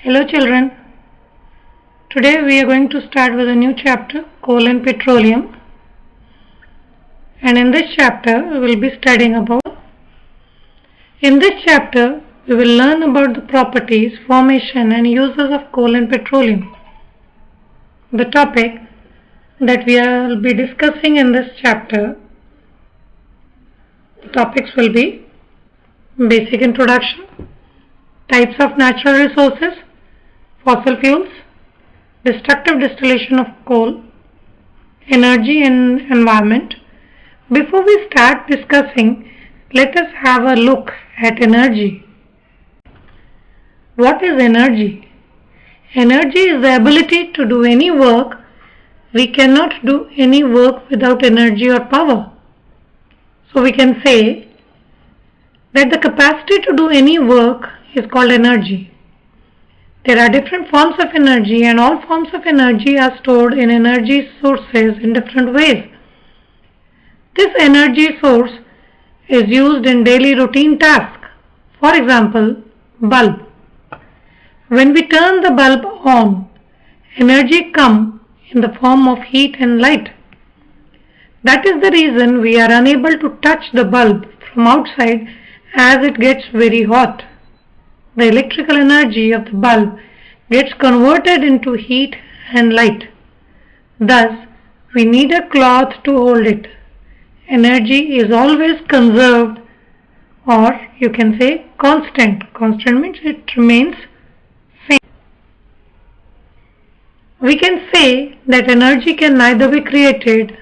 Hello children, today we are going to start with a new chapter, Coal and Petroleum, and in this chapter we will be studying about we will learn about the properties, formation and uses of coal and petroleum. The topic that we will be discussing in this chapter, the topics will be basic introduction, types of natural resources, fossil fuels, destructive distillation of coal, energy and environment. Before we start discussing, let us have a look at energy. What is energy? Energy is the ability to do any work. We cannot do any work without energy or power. So we can say that the capacity to do any work is called energy. There are different forms of energy, and all forms of energy are stored in energy sources in different ways. This energy source is used in daily routine tasks. For example, bulb. When we turn the bulb on, energy comes in the form of heat and light. That is the reason we are unable to touch the bulb from outside as it gets very hot. The electrical energy of the bulb gets converted into heat and light. Thus, we need a cloth to hold it. Energy is always conserved, or you can say constant. Constant means it remains same. We can say that energy can neither be created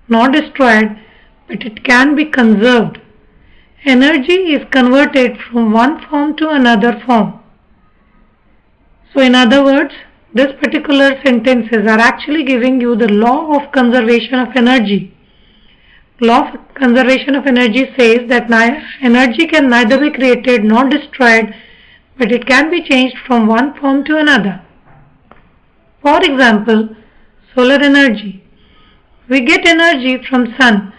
nor destroyed, but it can be conserved. Energy is converted from one form to another form. So in other words, this particular sentences are actually giving you the law of conservation of energy. Law of conservation of energy says that energy can neither be created nor destroyed, but it can be changed from one form to another. For example, solar energy. We get energy from sun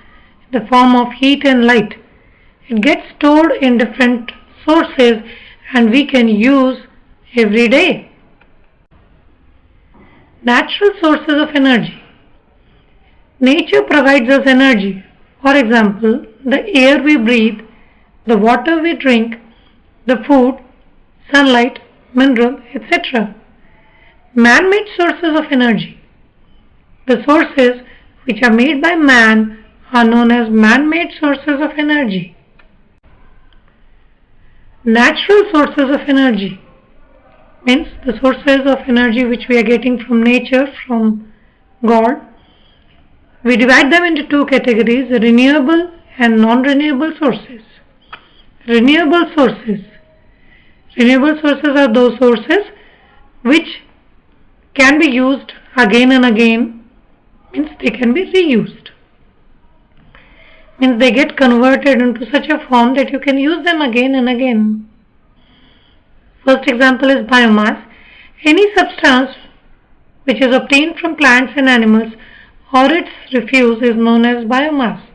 in the form of heat and light. It gets stored in different sources and we can use every day. Natural sources of energy. Nature provides us energy. For example, the air we breathe, the water we drink, the food, sunlight, mineral, etc. Man-made sources of energy. The sources which are made by man are known as man-made sources of energy. Natural sources of energy means the sources of energy which we are getting from nature, from God. We divide them into two categories, renewable and non-renewable sources. Renewable sources. Renewable sources are those sources which can be used again and again, means they can be reused. Means they get converted into such a form that you can use them again and again. First example is biomass. Any substance which is obtained from plants and animals or its refuse is known as biomass.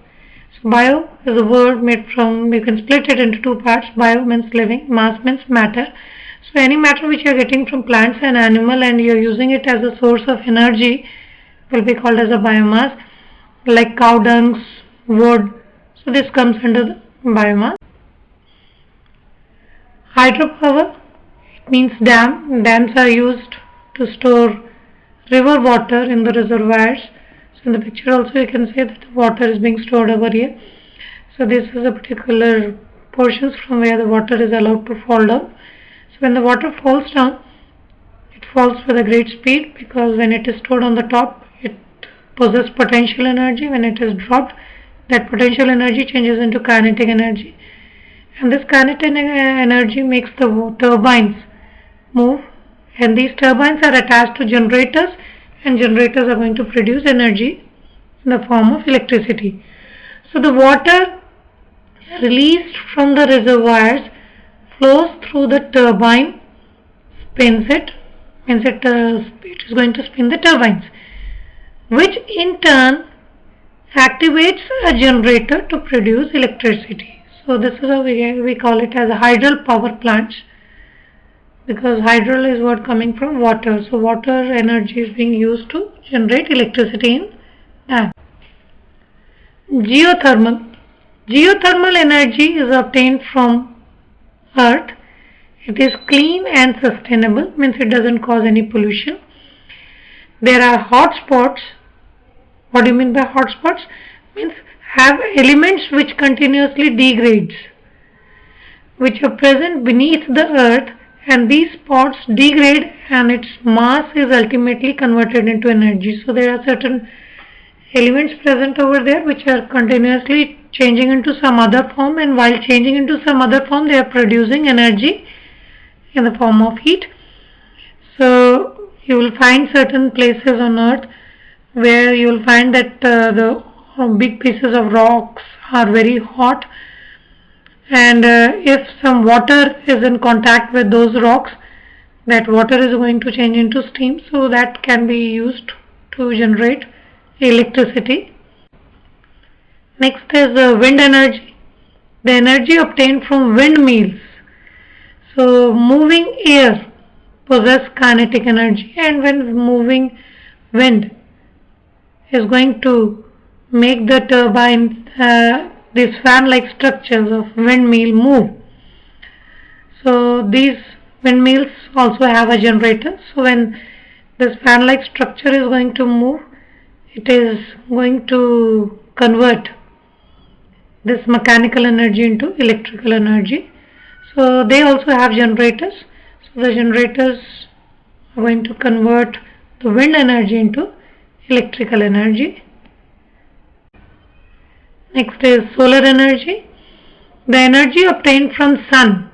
So bio is a word made from, you can split it into two parts. Bio means living, mass means matter. So any matter which you are getting from plants and animal and you are using it as a source of energy will be called as a biomass, like cow dung, wood. So this comes under the biomass. Hydropower, it means dam. Dams are used to store river water in the reservoirs. So in the picture also you can say that the water is being stored over here. So this is a particular portions from where the water is allowed to fall down. So when the water falls down, it falls with a great speed, because when it is stored on the top, it possesses potential energy. When it is dropped, that potential energy changes into kinetic energy, and this kinetic energy makes the turbines move, and these turbines are attached to generators, and generators are going to produce energy in the form of electricity. So the water released from the reservoirs flows through the turbine, spins it, means it is going to spin the turbines, which in turn activates a generator to produce electricity. So this is how we call it as a hydropower plants. because hydro is what coming from water. So water energy is being used to generate electricity in that. Geothermal. Geothermal energy is obtained from earth. It is clean and sustainable, means it doesn't cause any pollution. There are hotspots. What do you mean by hotspots? Means have elements which continuously degrades, which are present beneath the earth, and these spots degrade and its mass is ultimately converted into energy. So there are certain elements present over there which are continuously changing into some other form, and while changing into some other form they are producing energy in the form of heat. So you will find certain places on earth where you will find that the big pieces of rocks are very hot, and if some water is in contact with those rocks, that water is going to change into steam, so that can be used to generate electricity. Next is wind energy. The energy obtained from windmills. So moving air possess kinetic energy, and when moving wind is going to make the turbine, these fan-like structures of windmill move. So these windmills also have a generator. So when this fan-like structure is going to move, it is going to convert this mechanical energy into electrical energy. So they also have generators. So the generators are going to convert the wind energy into electrical energy. Next is solar energy. The energy obtained from sun.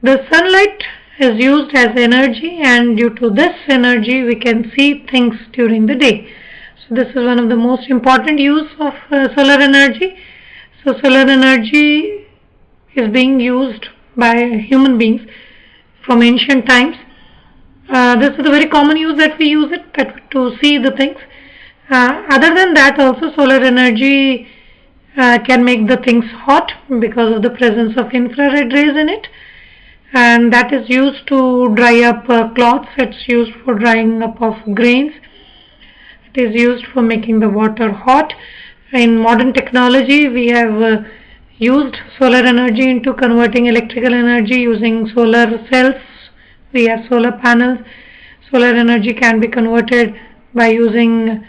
The sunlight is used as energy, and due to this energy we can see things during the day. So this is one of the most important use of solar energy. So solar energy is being used by human beings from ancient times. This is a very common use that we use it to see the things. Other than that, also solar energy can make the things hot because of the presence of infrared rays in it, and that is used to dry up cloths. It's used for drying up of grains. It is used for making the water hot. In modern technology, we have used solar energy into converting electrical energy using solar cells. We have solar panels. Solar energy can be converted by using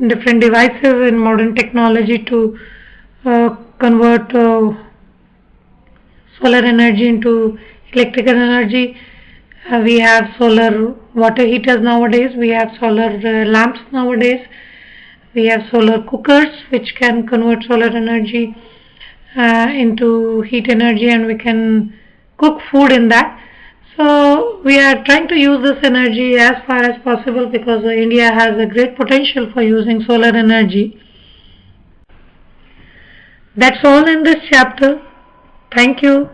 different devices in modern technology to convert solar energy into electrical energy. We have solar water heaters nowadays. We have solar lamps nowadays. We have solar cookers which can convert solar energy into heat energy, and we can cook food in that. So we are trying to use this energy as far as possible because India has a great potential for using solar energy. That's all in this chapter. Thank you.